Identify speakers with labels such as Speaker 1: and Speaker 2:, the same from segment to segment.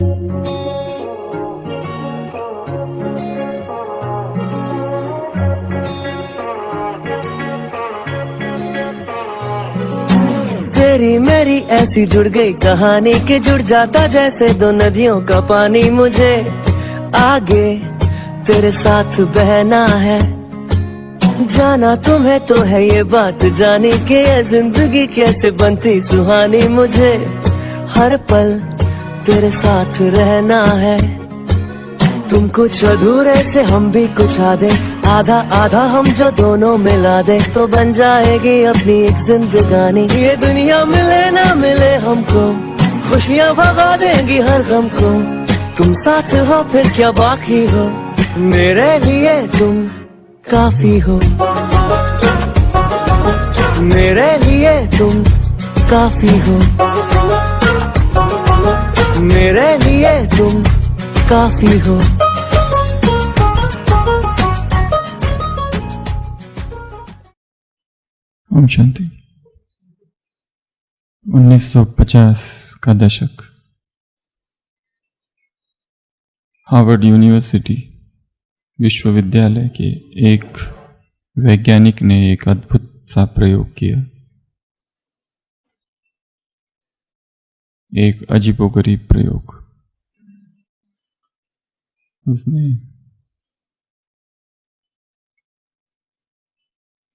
Speaker 1: तेरी मेरी ऐसी जुड़ गई कहानी कि जुड़ जाता जैसे दो नदियों का पानी। मुझे आगे तेरे साथ बहना है, जाना तुम्हें तो है ये बात जानी कि ये जिंदगी कैसे बनती सुहानी। मुझे हर पल तेरे साथ रहना है, तुम कुछ अधूरे से हम भी कुछ आधे, आधा आधा हम जो दोनों मिला दे तो बन जाएगी अपनी एक जिंदगानी। ये दुनिया मिले ना मिले हमको, खुशियाँ भगा देंगी हर गम को। तुम साथ हो फिर क्या बाकी हो, मेरे लिए तुम काफी हो, मेरे लिए तुम काफी हो, मेरे लिए तुम काफी हो।
Speaker 2: ओम शांति। 1950 का दशक, हार्वर्ड यूनिवर्सिटी विश्वविद्यालय के एक वैज्ञानिक ने एक अद्भुत सा प्रयोग किया। एक अजीबोगरीब प्रयोग। उसने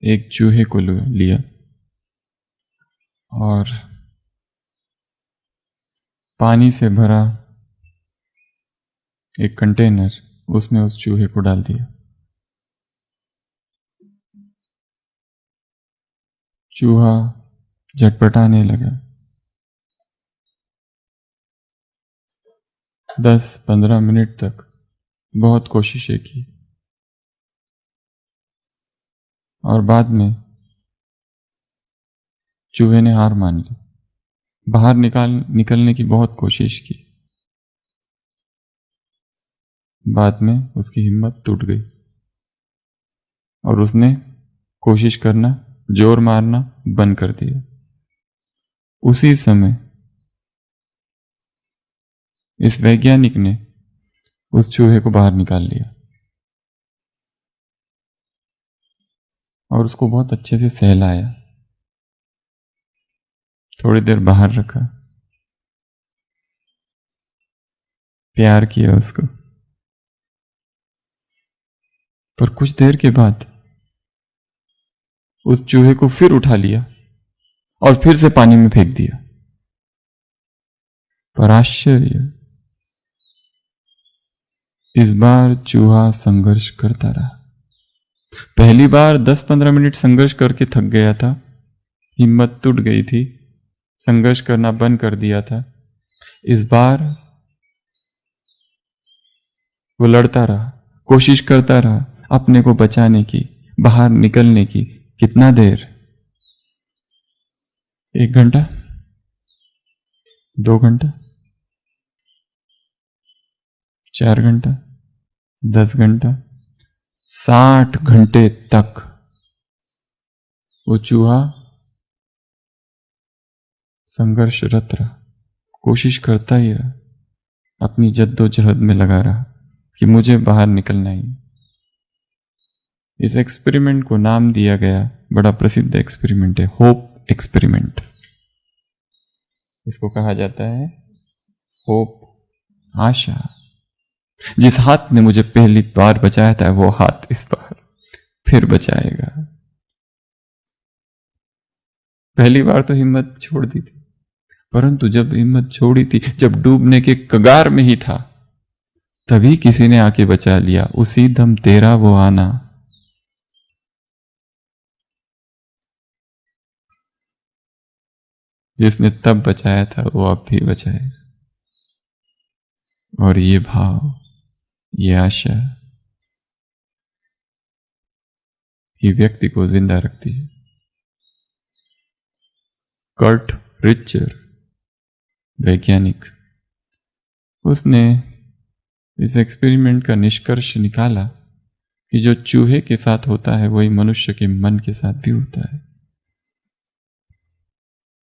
Speaker 2: एक चूहे को लिया और पानी से भरा एक कंटेनर, उसमें उस चूहे को डाल दिया। चूहा झटपटाने लगा। 10-15 मिनट तक बहुत कोशिशें की और बाद में चूहे ने हार मान ली। बाहर निकलने की बहुत कोशिश की, बाद में उसकी हिम्मत टूट गई और उसने कोशिश करना, जोर मारना बंद कर दिया। उसी समय इस वैज्ञानिक ने उस चूहे को बाहर निकाल लिया और उसको बहुत अच्छे से सहलाया, थोड़ी देर बाहर रखा, प्यार किया उसको। पर कुछ देर के बाद उस चूहे को फिर उठा लिया और फिर से पानी में फेंक दिया। पर आश्चर्य, इस बार चूहा संघर्ष करता रहा। पहली बार 10-15 मिनट संघर्ष करके थक गया था, हिम्मत टूट गई थी, संघर्ष करना बंद कर दिया था। इस बार वो लड़ता रहा, कोशिश करता रहा अपने को बचाने की, बाहर निकलने की। कितना देर? 1 घंटा, 2 घंटा, 4 घंटा, 10 घंटा, 60 घंटे तक वो चूहा संघर्षरत रहा, कोशिश करता ही रहा, अपनी जद्दोजहद में लगा रहा कि मुझे बाहर निकलना ही। इस एक्सपेरिमेंट को नाम दिया गया, बड़ा प्रसिद्ध एक्सपेरिमेंट है, होप एक्सपेरिमेंट। इसको कहा जाता है होप, आशा। जिस हाथ ने मुझे पहली बार बचाया था वो हाथ इस बार फिर बचाएगा। पहली बार तो हिम्मत छोड़ दी थी, परंतु जब हिम्मत छोड़ी थी, जब डूबने के कगार में ही था, तभी किसी ने आके बचा लिया। उसी दम तेरा वो आना। जिसने तब बचाया था वो अब भी बचाएगा। और ये भाव, ये आशा ही व्यक्ति को जिंदा रखती है। कर्ट रिचर, वैज्ञानिक, उसने इस एक्सपेरिमेंट का निष्कर्ष निकाला कि जो चूहे के साथ होता है वही मनुष्य के मन के साथ भी होता है।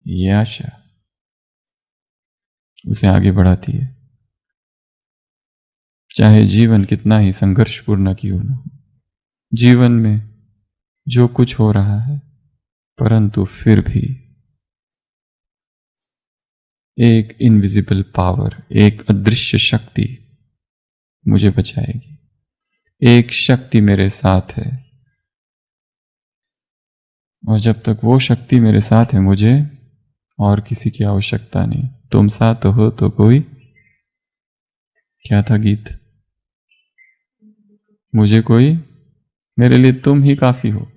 Speaker 2: ये आशा उसे आगे बढ़ाती है। चाहे जीवन कितना ही संघर्षपूर्ण क्यों न हो, जीवन में जो कुछ हो रहा है, परंतु फिर भी एक इनविजिबल पावर, एक अदृश्य शक्ति मुझे बचाएगी। एक शक्ति मेरे साथ है, और जब तक वो शक्ति मेरे साथ है, मुझे और किसी की आवश्यकता नहीं। तुम साथ हो तो कोई, क्या था गीत, मुझे कोई, मेरे लिए तुम ही काफी हो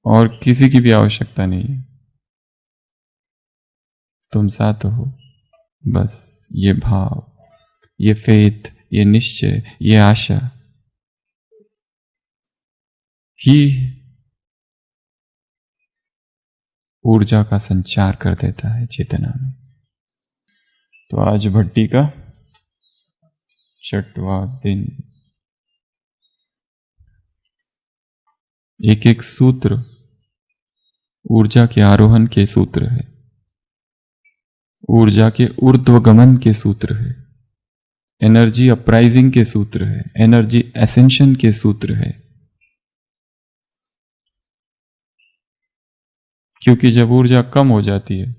Speaker 2: और किसी की भी आवश्यकता नहीं है। तुम साथ हो, बस ये भाव, ये फेथ, ये निश्चय, ये आशा ही ऊर्जा का संचार कर देता है चेतना में। तो आज भट्टी का 6वां दिन। एक एक सूत्र ऊर्जा के आरोहण के सूत्र है, ऊर्जा के ऊर्ध्वगमन के सूत्र है, एनर्जी अपराइजिंग के सूत्र है, एनर्जी एसेंशन के सूत्र है। क्योंकि जब ऊर्जा कम हो जाती है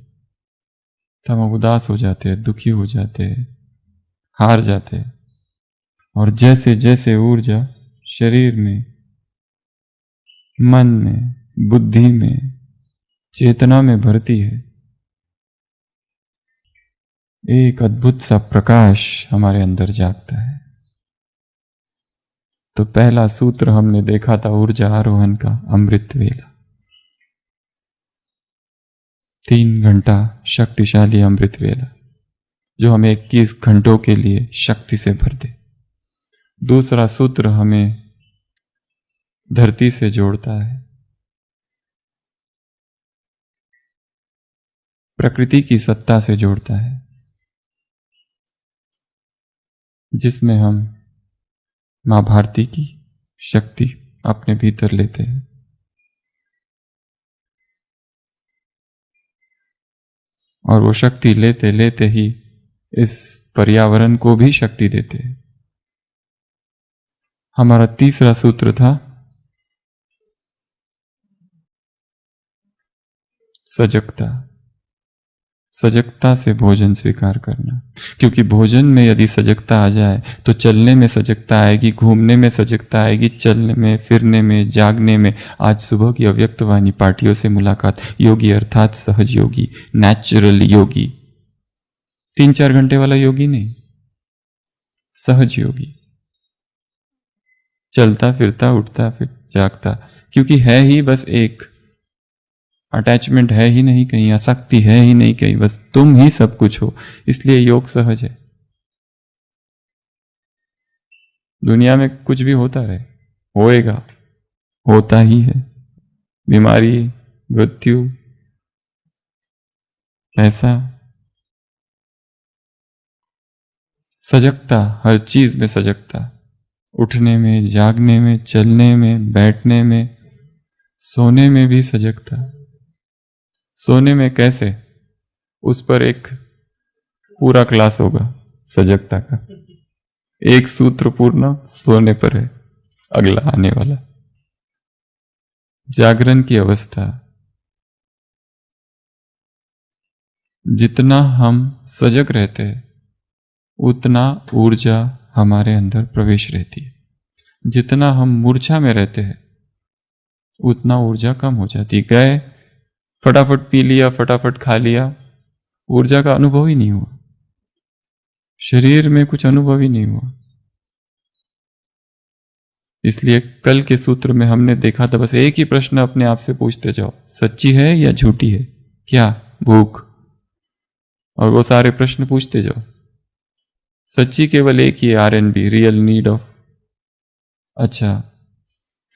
Speaker 2: तब हम उदास हो जाते हैं, दुखी हो जाते हैं, हार जाते हैं। और जैसे जैसे ऊर्जा शरीर में, मन में, बुद्धि में, चेतना में भरती है, एक अद्भुत सा प्रकाश हमारे अंदर जागता है। तो पहला सूत्र हमने देखा था ऊर्जा आरोहण का, अमृत वेला। 3 घंटा शक्तिशाली अमृत वेला जो हमें 21 घंटों के लिए शक्ति से भर दे। दूसरा सूत्र हमें धरती से जोड़ता है, प्रकृति की सत्ता से जोड़ता है, जिसमें हम मां भारती की शक्ति अपने भीतर लेते हैं। और वो शक्ति लेते लेते ही इस पर्यावरण को भी शक्ति देते हैं। हमारा तीसरा सूत्र था सजगता। सजगता से भोजन स्वीकार करना, क्योंकि भोजन में यदि सजगता आ जाए तो चलने में सजगता आएगी, घूमने में सजगता आएगी, चलने में, फिरने में, जागने में। आज सुबह की अव्यक्तवाणी पार्टियों से मुलाकात, योगी अर्थात सहज योगी, नेचुरल योगी, 3-4 घंटे वाला योगी नहीं, सहज योगी, चलता फिरता, उठता फिर जागता, क्योंकि है ही बस एक, अटैचमेंट है ही नहीं कहीं, आसक्ति है ही नहीं कहीं, बस तुम ही सब कुछ हो। इसलिए योग सहज है। दुनिया में कुछ भी होता रहे, होएगा, होता ही है, बीमारी, मृत्यु, पैसा, सजगता, हर चीज में सजगता, उठने में, जागने में, चलने में, बैठने में, सोने में भी सजगता। सोने में कैसे, उस पर एक पूरा क्लास होगा सजगता का, एक सूत्र पूर्ण सोने पर है, अगला आने वाला। जागरण की अवस्था, जितना हम सजग रहते हैं उतना ऊर्जा हमारे अंदर प्रवेश रहती है। जितना हम मूर्छा में रहते हैं उतना ऊर्जा कम हो जाती है। गए, फटाफट पी लिया, फटाफट खा लिया, ऊर्जा का अनुभव ही नहीं हुआ, शरीर में कुछ अनुभव ही नहीं हुआ। इसलिए कल के सूत्र में हमने देखा था, बस एक ही प्रश्न अपने आप से पूछते जाओ, सच्ची है या झूठी है, क्या भूख, और वो सारे प्रश्न पूछते जाओ। सच्ची केवल एक ही है, RNB, रियल नीड ऑफ। अच्छा,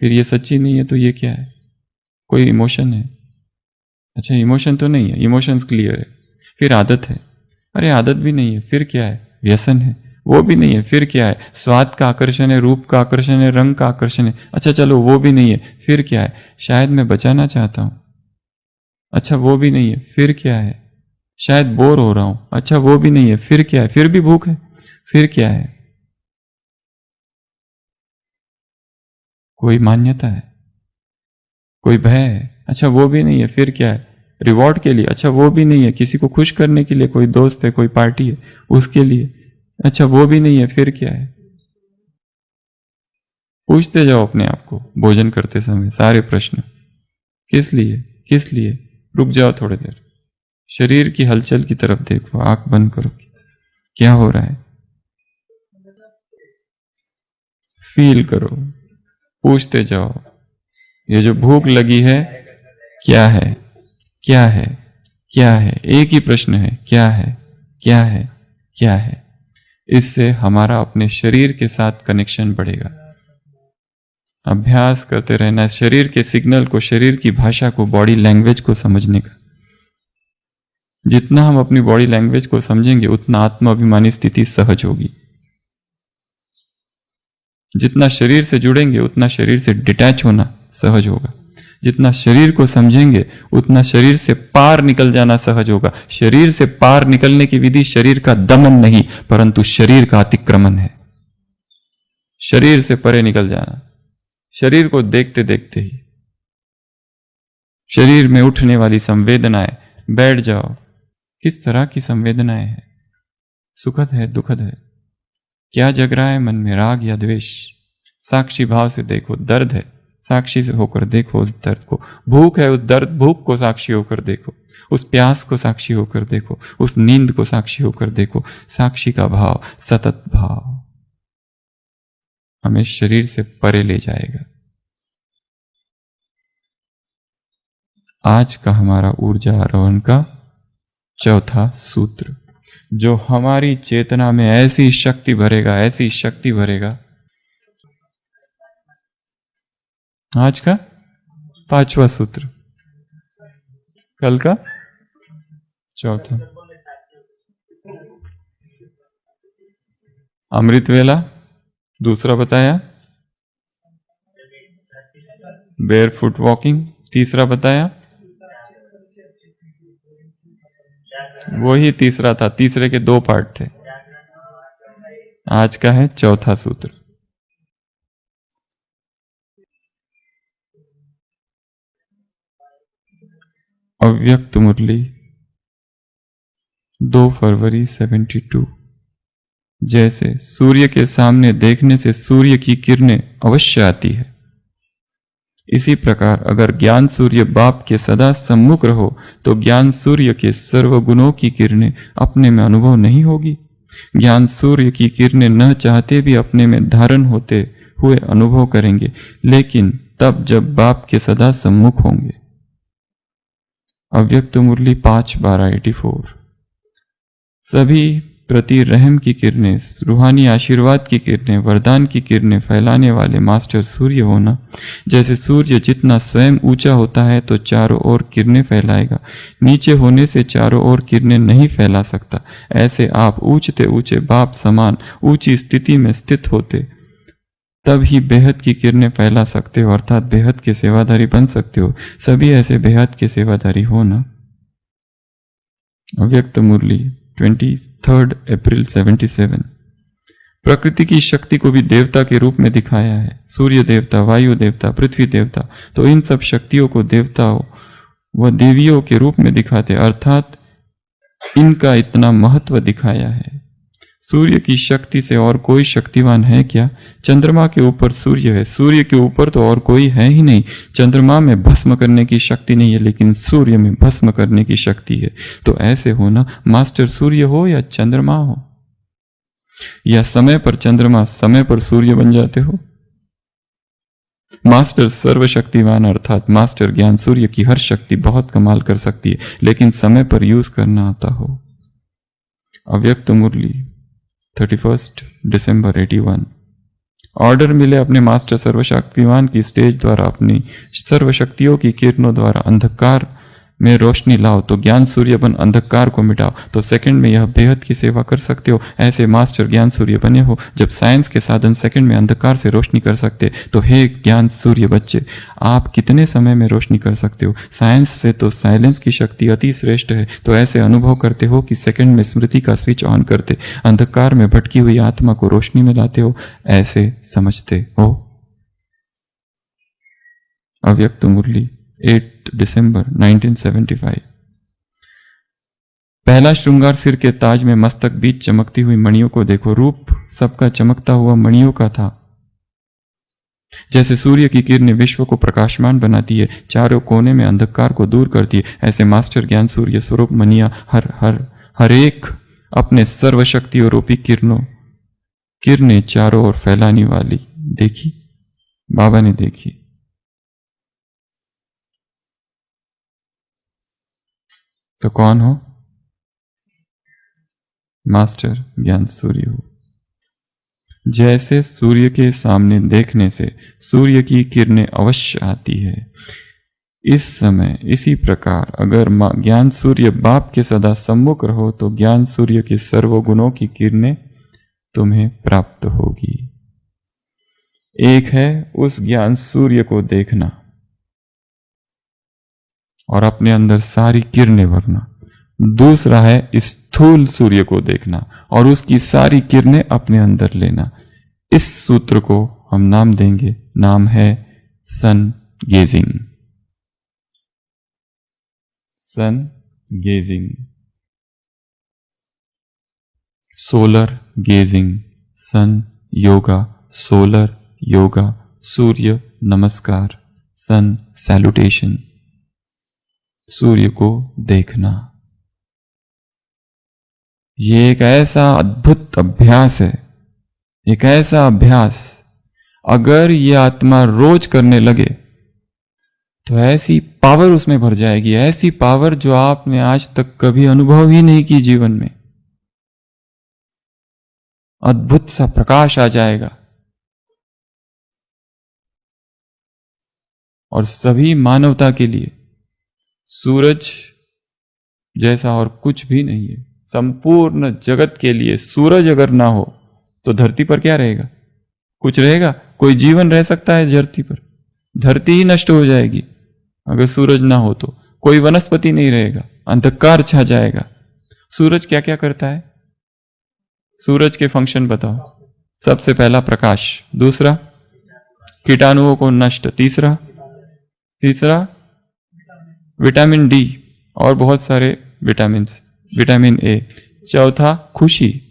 Speaker 2: फिर ये सच्ची नहीं है तो ये क्या है, कोई इमोशन है। अच्छा, इमोशन तो नहीं है, इमोशंस क्लियर है। फिर आदत है, अरे आदत भी नहीं है, फिर क्या है, व्यसन है, वो भी नहीं है, फिर क्या है, स्वाद का आकर्षण है, रूप का आकर्षण है, रंग का आकर्षण है। अच्छा चलो वो भी नहीं है, फिर क्या है, शायद मैं बचाना चाहता हूं। अच्छा वो भी नहीं है, फिर क्या है, शायद बोर हो रहा हूं। अच्छा वो भी नहीं है, फिर क्या है, फिर भी भूख है, फिर क्या है। कोई मान्यता है, कोई भय है, अच्छा वो भी नहीं है, फिर क्या है? रिवॉर्ड के लिए, अच्छा वो भी नहीं है, किसी को खुश करने के लिए, कोई दोस्त है, कोई पार्टी है उसके लिए, अच्छा वो भी नहीं है, फिर क्या है? पूछते जाओ अपने आप को भोजन करते समय सारे प्रश्न, किस लिए, किस लिए? रुक जाओ थोड़ी देर, शरीर की हलचल की तरफ देखो, आंख बंद करो, क्या हो रहा है, फील करो, पूछते जाओ, ये जो भूख लगी है क्या है, क्या है, क्या है? एक ही प्रश्न है, क्या है, क्या है, क्या है? इससे हमारा अपने शरीर के साथ कनेक्शन बढ़ेगा। अभ्यास करते रहना शरीर के सिग्नल को, शरीर की भाषा को, बॉडी लैंग्वेज को समझने का। जितना हम अपनी बॉडी लैंग्वेज को समझेंगे उतना आत्माभिमानी स्थिति सहज होगी। जितना शरीर से जुड़ेंगे उतना शरीर से डिटैच होना सहज होगा। जितना शरीर को समझेंगे उतना शरीर से पार निकल जाना सहज होगा। शरीर से पार निकलने की विधि शरीर का दमन नहीं परंतु शरीर का अतिक्रमण है। शरीर से परे निकल जाना, शरीर को देखते देखते ही। शरीर में उठने वाली संवेदनाएं, बैठ जाओ, किस तरह की संवेदनाएं हैं? सुखद है, दुखद है, क्या जग रहा है मन में, राग या द्वेष? साक्षी भाव से देखो। दर्द है, साक्षी से होकर देखो उस दर्द को। भूख है, उस दर्द भूख को साक्षी होकर देखो। उस प्यास को साक्षी होकर देखो। उस नींद को साक्षी होकर देखो। साक्षी का भाव, सतत भाव हमें शरीर से परे ले जाएगा। आज का हमारा ऊर्जा आरोहण का चौथा सूत्र, जो हमारी चेतना में ऐसी शक्ति भरेगा, ऐसी शक्ति भरेगा। आज का पांचवा सूत्र, कल का चौथा। अमृत वेला दूसरा बताया, बेयर फुट वॉकिंग तीसरा बताया, वही तीसरा था, तीसरे के दो पार्ट थे। आज का है चौथा सूत्र। अव्यक्त मुरली 2 फरवरी 72। जैसे सूर्य के सामने देखने से सूर्य की किरणें अवश्य आती है, इसी प्रकार अगर ज्ञान सूर्य बाप के सदा सम्मुख रहो तो ज्ञान सूर्य के सर्वगुणों की किरणें अपने में अनुभव नहीं होगी। ज्ञान सूर्य की किरणें न चाहते भी अपने में धारण होते हुए अनुभव करेंगे, लेकिन तब जब बाप के सदा सम्मुख होंगे। अव्यक्त मुरली 5/12/84। सभी प्रति रहम की किरणें, रूहानी आशीर्वाद की किरणें, वरदान की किरणें फैलाने वाले मास्टर सूर्य होना। जैसे सूर्य जितना स्वयं ऊंचा होता है तो चारों ओर किरणें फैलाएगा, नीचे होने से चारों ओर किरणें नहीं फैला सकता। ऐसे आप ऊंचते ऊंचे बाप समान ऊंची स्थिति में स्थित होते तब ही बेहद की किरणें फैला सकते हो, अर्थात बेहद के सेवादारी बन सकते हो। सभी ऐसे बेहद के सेवादारी हो ना। अव्यक्त मुरली 23 अप्रैल 77। प्रकृति की शक्ति को भी देवता के रूप में दिखाया है। सूर्य देवता, वायु देवता, पृथ्वी देवता, तो इन सब शक्तियों को देवताओं व देवियों के रूप में दिखाते, अर्थात इनका इतना महत्व दिखाया है। सूर्य की शक्ति से और कोई शक्तिवान है क्या? चंद्रमा के ऊपर सूर्य है, सूर्य के ऊपर तो और कोई है ही नहीं। चंद्रमा में भस्म करने की शक्ति नहीं है, लेकिन सूर्य में भस्म करने की शक्ति है। तो ऐसे हो ना, मास्टर सूर्य हो या चंद्रमा हो, या समय पर चंद्रमा समय पर सूर्य बन जाते हो। मास्टर सर्वशक्तिवान अर्थात मास्टर ज्ञान सूर्य की हर शक्ति बहुत कमाल कर सकती है, लेकिन समय पर यूज करना आता हो। अव्यक्त मुरली 31 दिसंबर 81। ऑर्डर मिले अपने मास्टर सर्वशक्तिवान की स्टेज द्वारा अपनी सर्वशक्तियों की किरणों द्वारा अंधकार में रोशनी लाओ, तो ज्ञान सूर्य बन अंधकार को मिटाओ, तो सेकंड में यह बेहद की सेवा कर सकते हो। ऐसे मास्टर ज्ञान सूर्य बने हो। जब साइंस के साधन सेकंड में अंधकार से रोशनी कर सकते, तो हे ज्ञान सूर्य बच्चे, आप कितने समय में रोशनी कर सकते हो? साइंस से तो साइलेंस की शक्ति अति श्रेष्ठ है। तो ऐसे अनुभव करते हो कि सेकंड में स्मृति का स्विच ऑन करते अंधकार में भटकी हुई आत्मा को रोशनी में लाते हो। ऐसे समझते हो। अव्यक्त मुरली 8 दिसंबर 1975। पहला श्रृंगार सिर के ताज में मस्तक बीच चमकती हुई मणियों को देखो। रूप सबका चमकता हुआ मणियों का था। जैसे सूर्य की किरणें विश्व को प्रकाशमान बनाती है, चारों कोने में अंधकार को दूर करती है, ऐसे मास्टर ज्ञान सूर्य स्वरूप मनिया हर एक अपने सर्वशक्तियों रूपी किरणें चारों ओर फैलाने वाली देखी, बाबा ने देखी। तो कौन हो? मास्टर ज्ञान सूर्य हो। जैसे सूर्य के सामने देखने से सूर्य की किरणें अवश्य आती है, इस समय इसी प्रकार अगर ज्ञान सूर्य बाप के सदा सम्मुख रहो तो ज्ञान सूर्य के सर्वगुणों की किरणें तुम्हें प्राप्त होगी। एक है उस ज्ञान सूर्य को देखना और अपने अंदर सारी किरणें भरना। दूसरा है स्थूल सूर्य को देखना और उसकी सारी किरणें अपने अंदर लेना। इस सूत्र को हम नाम देंगे, नाम है सन गेजिंग। सन गेजिंग, सोलर गेजिंग, सन योगा, सोलर योगा, सूर्य नमस्कार, सन सैल्यूटेशन, सूर्य को देखना। ये एक ऐसा अद्भुत अभ्यास है, एक ऐसा अभ्यास अगर ये आत्मा रोज करने लगे तो ऐसी पावर उसमें भर जाएगी, ऐसी पावर जो आपने आज तक कभी अनुभव ही नहीं की जीवन में। अद्भुत सा प्रकाश आ जाएगा और सभी मानवता के लिए सूरज जैसा और कुछ भी नहीं है। संपूर्ण जगत के लिए सूरज अगर ना हो तो धरती पर क्या रहेगा? कुछ रहेगा? कोई जीवन रह सकता है धरती पर? धरती ही नष्ट हो जाएगी अगर सूरज ना हो तो। कोई वनस्पति नहीं रहेगा, अंधकार छा जाएगा। सूरज क्या क्या करता है? सूरज के फंक्शन बताओ। सबसे पहला प्रकाश, दूसरा कीटाणुओं को नष्ट, तीसरा विटामिन डी और बहुत सारे विटामिन ए, चौथा खुशी।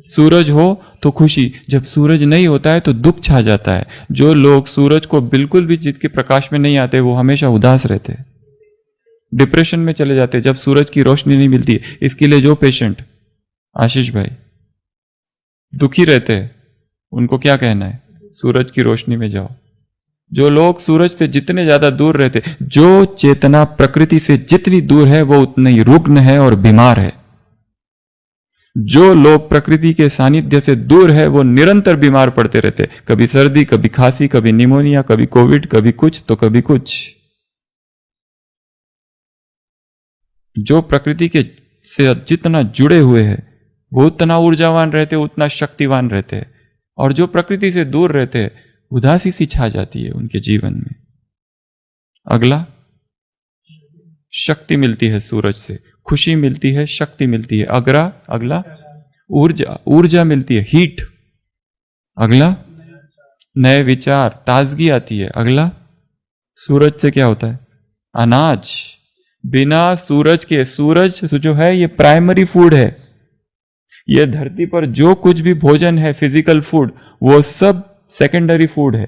Speaker 2: सूरज हो तो खुशी, जब सूरज नहीं होता है तो दुख छा जाता है। जो लोग सूरज को बिल्कुल भी जिसके प्रकाश में नहीं आते वो हमेशा उदास रहते हैं, डिप्रेशन में चले जाते हैं जब सूरज की रोशनी नहीं मिलती है। इसके लिए जो पेशेंट आशीष भाई दुखी रहते हैं उनको क्या कहना है? सूरज की रोशनी में जाओ। जो लोग सूरज से जितने ज्यादा दूर रहते, जो चेतना प्रकृति से जितनी दूर है वो उतनी ही रुग्ण है और बीमार है। जो लोग प्रकृति के सानिध्य से दूर है वो निरंतर बीमार पड़ते रहते, कभी सर्दी, कभी खांसी, कभी निमोनिया, कभी कोविड, कभी कुछ तो कभी कुछ। जो प्रकृति के से जितना जुड़े हुए हैं वो उतना ऊर्जावान रहते, उतना शक्तिवान रहते, और जो प्रकृति से दूर रहते उदासी सी छा जाती है उनके जीवन में। अगला, शक्ति मिलती है सूरज से, खुशी मिलती है, शक्ति मिलती है। अगला ऊर्जा मिलती है, हीट। अगला नए विचार, ताजगी आती है। अगला सूरज से क्या होता है? अनाज। बिना सूरज के, सूरज जो है ये प्राइमरी फूड है। ये धरती पर जो कुछ भी भोजन है, फिजिकल फूड, वो सब सेकेंडरी फूड है।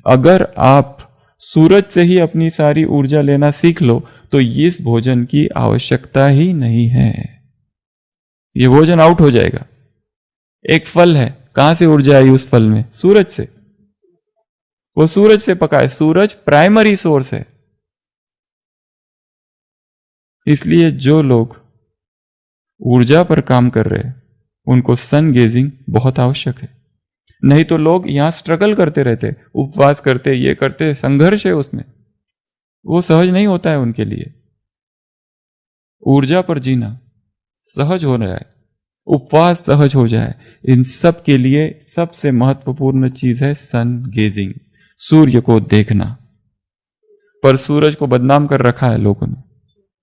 Speaker 2: अगर आप सूरज से ही अपनी सारी ऊर्जा लेना सीख लो तो इस भोजन की आवश्यकता ही नहीं है, ये भोजन आउट हो जाएगा। एक फल है, कहां से ऊर्जा आई उस फल में? सूरज से। वो सूरज से पका है, सूरज प्राइमरी सोर्स है। इसलिए जो लोग ऊर्जा पर काम कर रहे हैं उनको सन गेजिंग बहुत आवश्यक है। नहीं तो लोग यहां स्ट्रगल करते रहते, उपवास करते, ये करते, संघर्ष है उसमें, वो सहज नहीं होता है उनके लिए। ऊर्जा पर जीना सहज हो रहा है, उपवास सहज हो जाए, इन सब के लिए सबसे महत्वपूर्ण चीज है सन गेजिंग, सूर्य को देखना। पर सूरज को बदनाम कर रखा है लोगों ने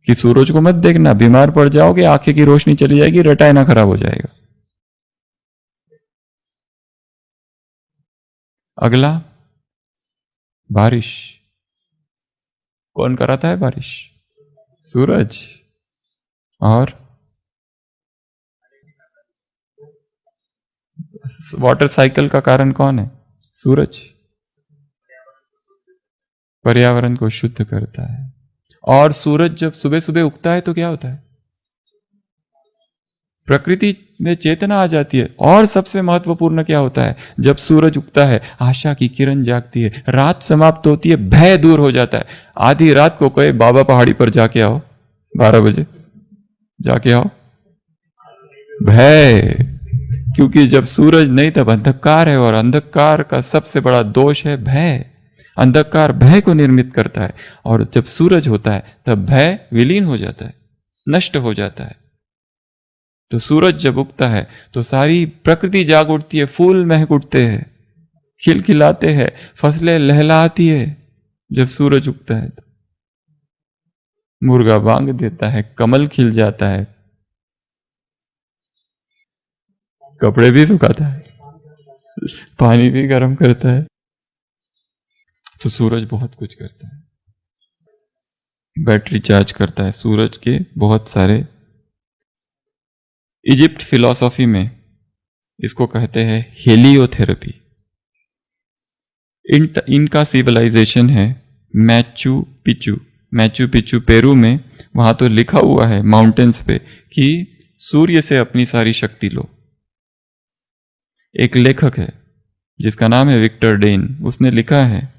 Speaker 2: कि सूरज को मत देखना, बीमार पड़ जाओगे, आंखें की रोशनी चली जाएगी, रेटाइना खराब हो जाएगा। अगला बारिश। कौन कराता है बारिश? सूरज। और वाटर साइकिल का कारण कौन है? सूरज। पर्यावरण को शुद्ध करता है। और सूरज जब सुबह सुबह उगता है तो क्या होता है? प्रकृति में चेतना आ जाती है। और सबसे महत्वपूर्ण क्या होता है? जब सूरज उगता है आशा की किरण जागती है, रात समाप्त होती है, भय दूर हो जाता है। आधी रात को कहे बाबा पहाड़ी पर जाके आओ, 12 बजे जाके आओ, भय। क्योंकि जब सूरज नहीं तब अंधकार है, और अंधकार का सबसे बड़ा दोष है भय। अंधकार भय को निर्मित करता है, और जब सूरज होता है तब भय विलीन हो जाता है, नष्ट हो जाता है। तो सूरज जब उगता है तो सारी प्रकृति जाग उठती है, फूल महक उठते हैं, खिलखिलाते हैं, फसलें लहलाती है। जब सूरज उगता है तो मुर्गा बांग देता है, कमल खिल जाता है, कपड़े भी सुखाता है, पानी भी गर्म करता है। तो सूरज बहुत कुछ करता है। बैटरी चार्ज करता है सूरज के बहुत सारे। इजिप्ट फिलॉसफी में इसको कहते हैं हेलियोथेरेपी। इनका सिविलाइजेशन है मैचू पिचू। मैचू पिचू पेरू में। वहां तो लिखा हुआ है माउंटेन्स पे कि सूर्य से अपनी सारी शक्ति लो। एक लेखक है जिसका नाम है विक्टर डेन, उसने लिखा है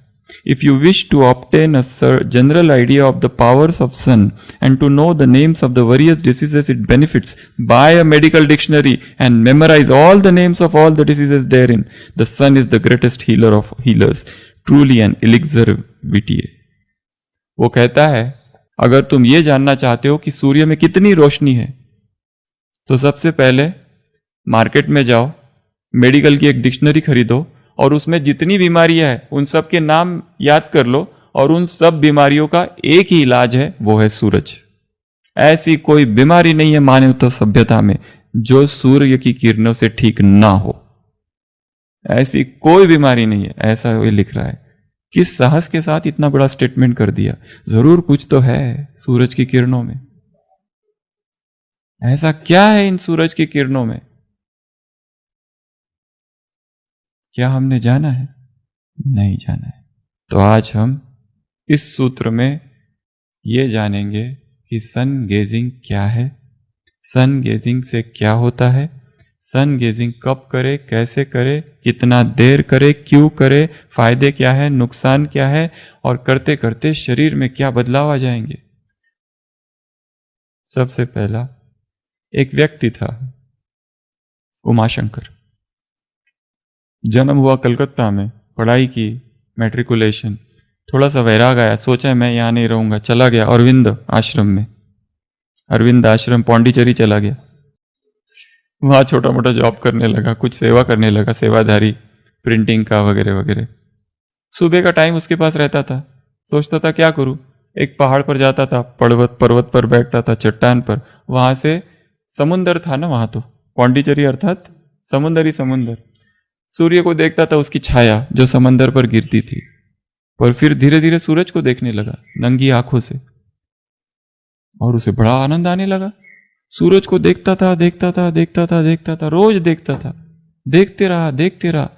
Speaker 2: If you wish to obtain a general idea of the powers of sun and to know the names of the various diseases it benefits, buy a medical dictionary and memorize all the names of all the diseases therein. The sun is the greatest healer of healers, truly an elixir vitae. वो कहता है अगर तुम ये जानना चाहते हो कि सूर्य में कितनी रोशनी है तो सबसे पहले मार्केट में जाओ, मेडिकल की एक डिक्शनरी खरीदो और उसमें जितनी बीमारियां हैं उन सब के नाम याद कर लो, और उन सब बीमारियों का एक ही इलाज है, वो है सूरज। ऐसी कोई बीमारी नहीं है मानवता सभ्यता में जो सूर्य की किरणों से ठीक ना हो। ऐसी कोई बीमारी नहीं है, ऐसा वो लिख रहा है। किस साहस के साथ इतना बड़ा स्टेटमेंट कर दिया। जरूर कुछ तो है सूरज की किरणों में। ऐसा क्या है इन सूरज की किरणों में? क्या हमने जाना है? नहीं जाना है। तो आज हम इस सूत्र में ये जानेंगे कि सन गेजिंग क्या है, सन गेजिंग से क्या होता है, सन गेजिंग कब करे, कैसे करे, कितना देर करे, क्यों करे, फायदे क्या है, नुकसान क्या है, और करते करते शरीर में क्या बदलाव आ जाएंगे। सबसे पहला एक व्यक्ति था उमाशंकर। जन्म हुआ कलकत्ता में, पढ़ाई की, मैट्रिकुलेशन, थोड़ा सा वैराग आया, सोचा मैं यहाँ नहीं रहूंगा, चला गया अरविंद आश्रम में। अरविंद आश्रम पौंडीचेरी चला गया। वहाँ छोटा मोटा जॉब करने लगा, कुछ सेवा करने लगा, सेवाधारी, प्रिंटिंग का वगैरह वगैरह। सुबह का टाइम उसके पास रहता था, सोचता था क्या करूँ। एक पहाड़ पर जाता था, पर्वत पर बैठता था, चट्टान पर। वहाँ से समुंदर था ना, वहाँ तो पौंडीचेरी अर्थात समुंदर ही समुंदर। सूर्य को देखता था, उसकी छाया जो समंदर पर गिरती थी। पर फिर धीरे धीरे सूरज को देखने लगा नंगी आंखों से, और उसे बड़ा आनंद आने लगा। सूरज को देखता था, देखता था, देखता था, देखता था, रोज देखता था, देखते रहा, देखते रहा,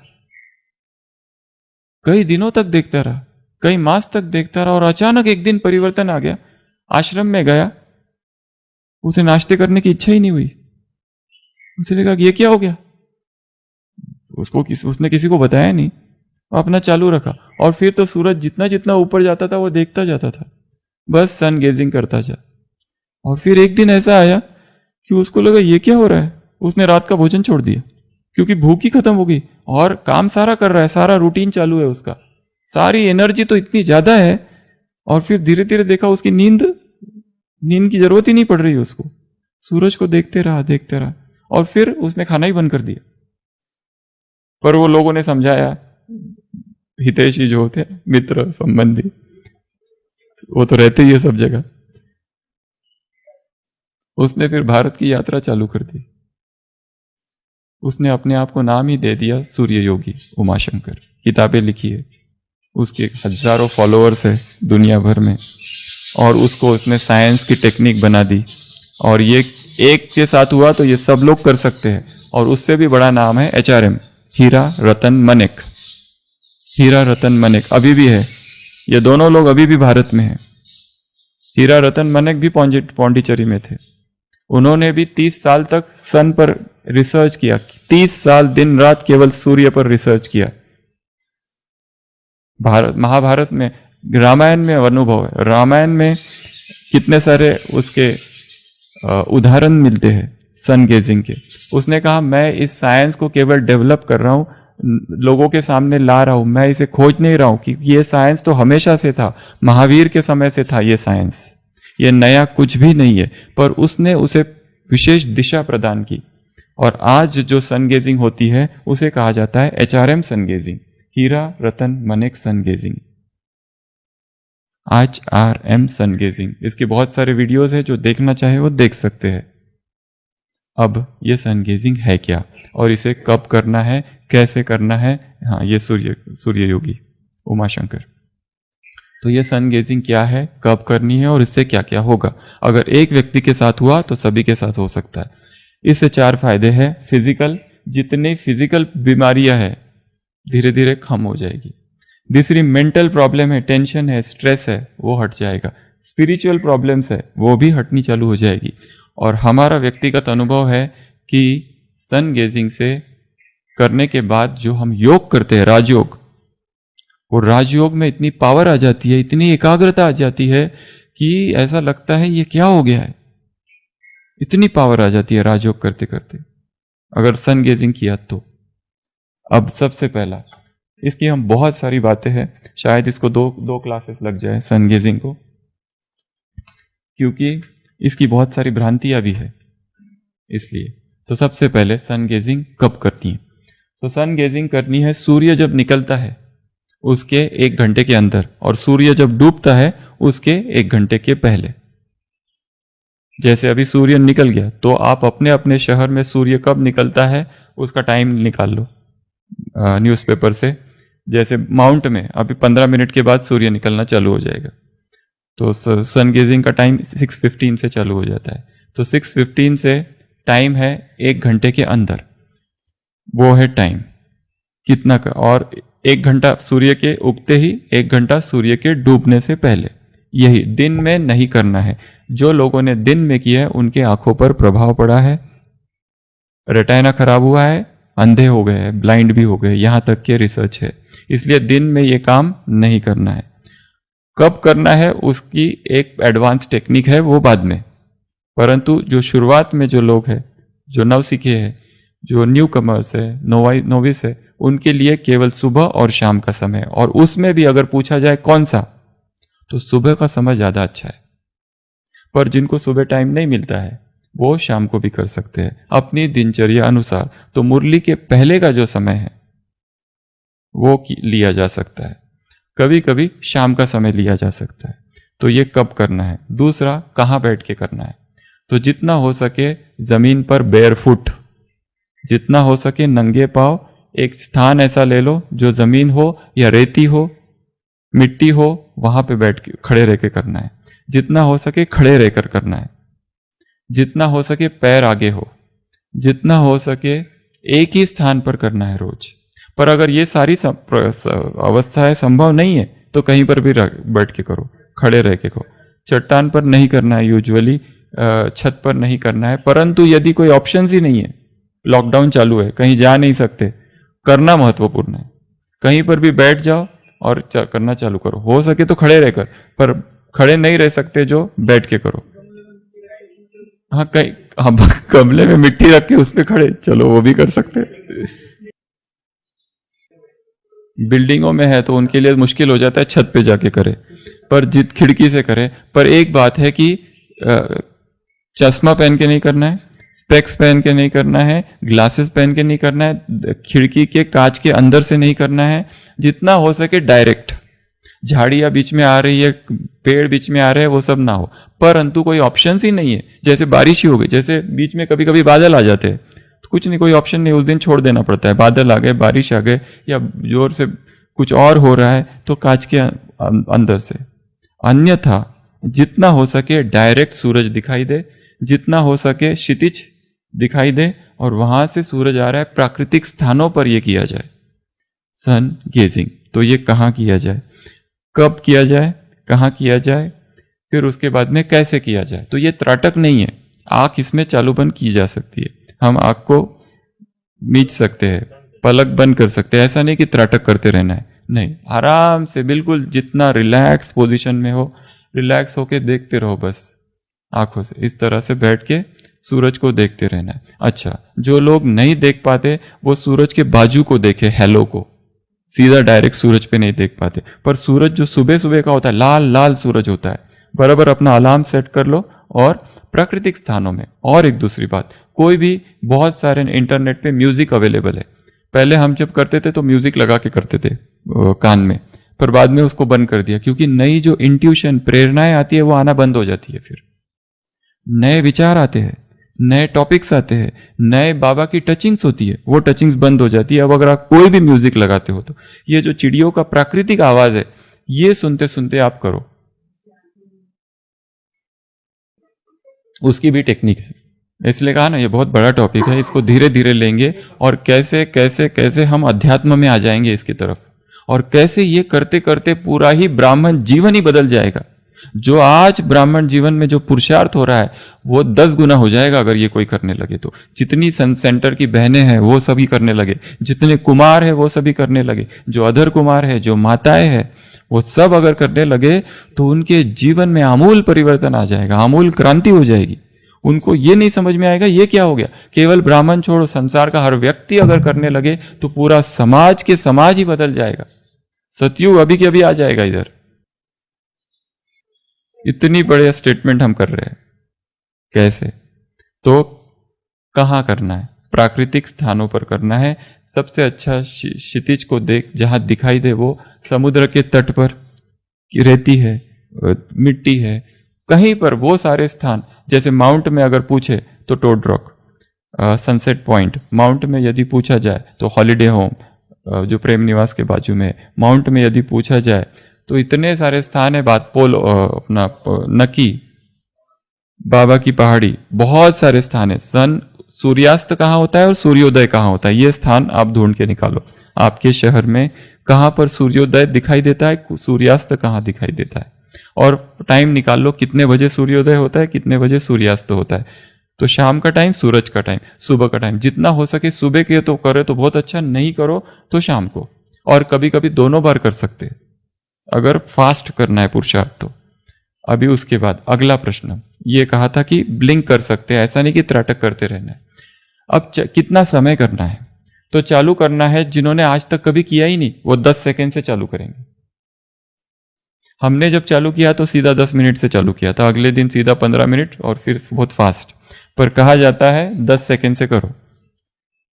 Speaker 2: कई दिनों तक देखता रहा, कई मास तक देखता रहा। और अचानक एक दिन परिवर्तन आ गया। आश्रम में गया, उसे नाश्ते करने की इच्छा ही नहीं हुई। उसे लगा कि ये क्या हो गया। उसने किसी को बताया नहीं, अपना चालू रखा। और फिर तो सूरज जितना जितना ऊपर जाता था वो देखता जाता था, बस सन गेजिंग करता जा। और फिर एक दिन ऐसा आया कि उसको लगा ये क्या हो रहा है। उसने रात का भोजन छोड़ दिया क्योंकि भूख ही खत्म हो गई, और काम सारा कर रहा है, सारा रूटीन चालू है उसका, सारी एनर्जी तो इतनी ज्यादा है। और फिर धीरे धीरे देखा उसकी नींद की जरूरत ही नहीं पड़ रही उसको। सूरज को देखते रहा, देखते रहा, और फिर उसने खाना ही बंद कर दिया। पर वो लोगों ने समझाया, हितैषी जो होते हैं, मित्र संबंधी, वो तो रहते ही है सब जगह। उसने फिर भारत की यात्रा चालू कर दी। उसने अपने आप को नाम ही दे दिया सूर्य योगी उमाशंकर। किताबें लिखी है, उसके हजारों फॉलोअर्स है दुनिया भर में, और उसको उसने साइंस की टेक्निक बना दी, और ये एक के साथ हुआ तो ये सब लोग कर सकते हैं। और उससे भी बड़ा नाम है HRM, हीरा रतन मनेक। हीरा रतन मनेक अभी भी है, ये दोनों लोग अभी भी भारत में हैं। हीरा रतन मनेक भी पौंडीचेरी में थे। उन्होंने भी 30 साल तक सन पर रिसर्च किया, 30 साल दिन रात केवल सूर्य पर रिसर्च किया। महाभारत में, रामायण में अनुभव है, रामायण में कितने सारे उसके उदाहरण मिलते हैं सन गेजिंग के। उसने कहा मैं इस साइंस को केवल डेवलप कर रहा हूं, लोगों के सामने ला रहा हूं, मैं इसे खोज नहीं रहा हूं, क्योंकि ये साइंस तो हमेशा से था, महावीर के समय से था ये साइंस, ये नया कुछ भी नहीं है। पर उसने उसे विशेष दिशा प्रदान की, और आज जो सन गेजिंग होती है उसे कहा जाता है HRM सन गेजिंग, हीरा रतन मनेक सन गेजिंग, HRM सन गेजिंग। इसके बहुत सारे वीडियोस है, जो देखना चाहे वो देख सकते हैं। अब ये सन गेजिंग है क्या, और इसे कब करना है, कैसे करना है? हाँ, ये सूर्य योगी उमाशंकर। तो ये सन गेजिंग क्या है, कब करनी है, और इससे क्या क्या होगा? अगर एक व्यक्ति के साथ हुआ तो सभी के साथ हो सकता है। इससे 4 फायदे हैं। फिजिकल, जितनी फिजिकल बीमारियां है धीरे धीरे कम हो जाएगी। दूसरी, मेंटल प्रॉब्लम है, टेंशन है, स्ट्रेस है, वो हट जाएगा। स्पिरिचुअल प्रॉब्लम्स है, वो भी हटनी चालू हो जाएगी। और हमारा व्यक्तिगत अनुभव है कि सन गेजिंग से करने के बाद जो हम योग करते हैं, राजयोग, वो राजयोग में इतनी पावर आ जाती है, इतनी एकाग्रता आ जाती है कि ऐसा लगता है ये क्या हो गया है। इतनी पावर आ जाती है राजयोग करते करते, अगर सन गेजिंग किया तो। अब सबसे पहला, इसकी हम बहुत सारी बातें हैं, शायद इसको दो क्लासेस लग जाए सन गेजिंग को, क्योंकि इसकी बहुत सारी भ्रांतियां भी है इसलिए। तो सबसे पहले सन गेजिंग कब करनी है? तो सन गेजिंग करनी है सूर्य जब निकलता है उसके 1 घंटे के अंदर, और सूर्य जब डूबता है उसके 1 घंटे के पहले। जैसे अभी सूर्य निकल गया, तो आप अपने अपने शहर में सूर्य कब निकलता है उसका टाइम निकाल लो न्यूज़पेपर से। जैसे माउंट में अभी 15 मिनट के बाद सूर्य निकलना चालू हो जाएगा, तो सन गेजिंग का टाइम 6:15 से चालू हो जाता है। तो 6:15 से टाइम है 1 घंटे के अंदर, वो है टाइम कितना का। और 1 घंटा सूर्य के उगते ही, 1 घंटा सूर्य के डूबने से पहले। यही दिन में नहीं करना है। जो लोगों ने दिन में किया है उनके आंखों पर प्रभाव पड़ा है, रेटाइना खराब हुआ है, अंधे हो गए हैं, ब्लाइंड भी हो गए, यहां तक के रिसर्च है। इसलिए दिन में ये काम नहीं करना है। कब करना है उसकी एक एडवांस टेक्निक है, वो बाद में। परंतु जो शुरुआत में जो लोग हैं, जो नवसिखे हैं, जो न्यू कमर्स है, नोविस है, उनके लिए केवल सुबह और शाम का समय है। और उसमें भी अगर पूछा जाए कौन सा, तो सुबह का समय ज्यादा अच्छा है। पर जिनको सुबह टाइम नहीं मिलता है वो शाम को भी कर सकते हैं अपनी दिनचर्या अनुसार। तो मुरली के पहले का जो समय है वो लिया जा सकता है, कभी कभी शाम का समय लिया जा सकता है। तो ये कब करना है? दूसरा, कहाँ बैठ के करना है? तो जितना हो सके जमीन पर बेयरफुट, जितना हो सके नंगे पांव, एक स्थान ऐसा ले लो जो जमीन हो या रेती हो, मिट्टी हो, वहां पे बैठ के खड़े रह के करना है। जितना हो सके खड़े रहकर करना है, जितना हो सके पैर आगे हो, जितना हो सके एक ही स्थान पर करना है रोज। पर अगर ये सारी अवस्थाएं संभव नहीं है तो कहीं पर भी बैठ के करो, खड़े रह के करो। चट्टान पर नहीं करना है, यूजुअली छत पर नहीं करना है। परंतु यदि कोई ऑप्शन ही नहीं है, लॉकडाउन चालू है, कहीं जा नहीं सकते, करना महत्वपूर्ण है। कहीं पर भी बैठ जाओ और करना चालू करो। हो सके तो खड़े रहकर, पर खड़े नहीं रह सकते जो, बैठ के करो। हाँ, कहीं गमले में मिट्टी रख के उस पर खड़े, चलो वो भी कर सकते हैं। बिल्डिंगों में है तो उनके लिए मुश्किल हो जाता है, छत पे जाके करे, पर जित खिड़की से करे। पर एक बात है कि चश्मा पहन के नहीं करना है, स्पेक्स पहन के नहीं करना है, ग्लासेस पहन के नहीं करना है, खिड़की के कांच के अंदर से नहीं करना है। जितना हो सके डायरेक्ट, झाड़ियां बीच में आ रही है, पेड़ बीच में आ रहे हैं, वो सब ना हो। परंतु कोई ऑप्शन ही नहीं है, जैसे बारिश ही हो गई, जैसे बीच में कभी कभी बादल आ जाते हैं, तो कुछ नहीं, कोई ऑप्शन नहीं, उस दिन छोड़ देना पड़ता है। बादल आ गए, बारिश आ गए, या जोर से कुछ और हो रहा है तो कांच के अंदर से। अन्यथा जितना हो सके डायरेक्ट सूरज दिखाई दे, जितना हो सके क्षितिज दिखाई दे, और वहां से सूरज आ रहा है, प्राकृतिक स्थानों पर यह किया जाए सन गेजिंग। तो ये कहाँ किया जाए, कब किया जाए, कहाँ किया जाए, फिर उसके बाद में कैसे किया जाए। तो ये त्राटक नहीं है, आंख इसमें चालू बंद की जा सकती है, हम आंख को मीच सकते हैं, पलक बंद कर सकते हैं, ऐसा नहीं कि त्राटक करते रहना है, नहीं, आराम से बिल्कुल जितना रिलैक्स पोजीशन में हो, रिलैक्स होके देखते रहो बस आंखों से, इस तरह से बैठ के सूरज को देखते रहना है। अच्छा, जो लोग नहीं देख पाते वो सूरज के बाजू को देखे, हेलो को, सीधा डायरेक्ट सूरज पे नहीं देख पाते, पर सूरज जो सुबह सुबह का होता है, लाल लाल सूरज होता है, बराबर अपना अलार्म सेट कर लो और प्राकृतिक स्थानों में। और एक दूसरी बात, कोई भी, बहुत सारे इंटरनेट पे म्यूजिक अवेलेबल है, पहले हम जब करते थे तो म्यूजिक लगा के करते थे कान में, पर बाद में उसको बंद कर दिया, क्योंकि नई जो इंट्यूशन प्रेरणाएं आती है वो आना बंद हो जाती है, फिर नए विचार आते हैं, नए टॉपिक्स आते हैं, नए बाबा की टचिंग्स होती है, वो टचिंग्स बंद हो जाती है। अब अगर आप कोई भी म्यूजिक लगाते हो तो ये जो चिड़ियों का प्राकृतिक आवाज है, ये सुनते सुनते आप करो, उसकी भी टेक्निक है। इसलिए कहा ना, ये बहुत बड़ा टॉपिक है, इसको धीरे धीरे लेंगे और कैसे कैसे कैसे हम अध्यात्म में आ जाएंगे इसकी तरफ, और कैसे ये करते करते पूरा ही ब्राह्मण जीवन ही बदल जाएगा। जो आज ब्राह्मण जीवन में जो पुरुषार्थ हो रहा है वो 10 गुना हो जाएगा अगर ये कोई करने लगे तो। जितनी सेंटर की बहनें हैं वो सभी करने लगे, जितने कुमार हैं वो सभी करने लगे, जो अधर कुमार है, जो माताएं हैं, वो सब अगर करने लगे तो उनके जीवन में आमूल परिवर्तन आ जाएगा, आमूल क्रांति हो जाएगी। उनको ये नहीं समझ में आएगा ये क्या हो गया, केवल ब्राह्मण छोड़ो, संसार का हर व्यक्ति अगर करने लगे तो पूरा समाज के समाज ही बदल जाएगा। सतयुग अभी के अभी आ जाएगा इधर। इतनी बड़े स्टेटमेंट हम कर रहे हैं, कैसे? तो कहाँ करना है? प्राकृतिक स्थानों पर करना है। सबसे अच्छा क्षितिज को देख, जहां दिखाई दे वो समुद्र के तट पर रेती है, मिट्टी है, कहीं पर वो सारे स्थान, जैसे माउंट में अगर पूछे तो Toad Rock, Sunset Point, Mount में यदि पूछा जाए तो हॉलिडे होम जो प्रेम निवास के बाजू में, माउंट में यदि पूछा जाए तो इतने सारे स्थान है, बात पोल, अपना नकी, बाबा की पहाड़ी, बहुत सारे स्थान है। सूर्यास्त कहाँ होता है और सूर्योदय कहाँ होता है, ये स्थान आप ढूंढ के निकालो। आपके शहर में कहाँ पर सूर्योदय दिखाई देता है, सूर्यास्त कहाँ दिखाई देता है, और टाइम निकाल लो कितने बजे सूर्योदय होता है, कितने बजे सूर्यास्त होता है। तो शाम का टाइम, सूरज का टाइम, सुबह का टाइम, जितना हो सके सुबह के तो करे तो बहुत अच्छा, नहीं करो तो शाम को, और कभी कभी दोनों बार कर सकते अगर फास्ट करना है पुरुषार्थ तो। अभी उसके बाद अगला प्रश्न ये कहा था कि ब्लिंक कर सकते हैं, ऐसा नहीं कि त्राटक करते रहना है। अब कितना समय करना है? तो चालू करना है, जिन्होंने आज तक कभी किया ही नहीं वो 10 सेकेंड से चालू करेंगे। हमने जब चालू किया तो सीधा 10 मिनट से चालू किया था, अगले दिन सीधा 15 मिनट, और फिर बहुत फास्ट। पर कहा जाता है 10 सेकेंड से करो,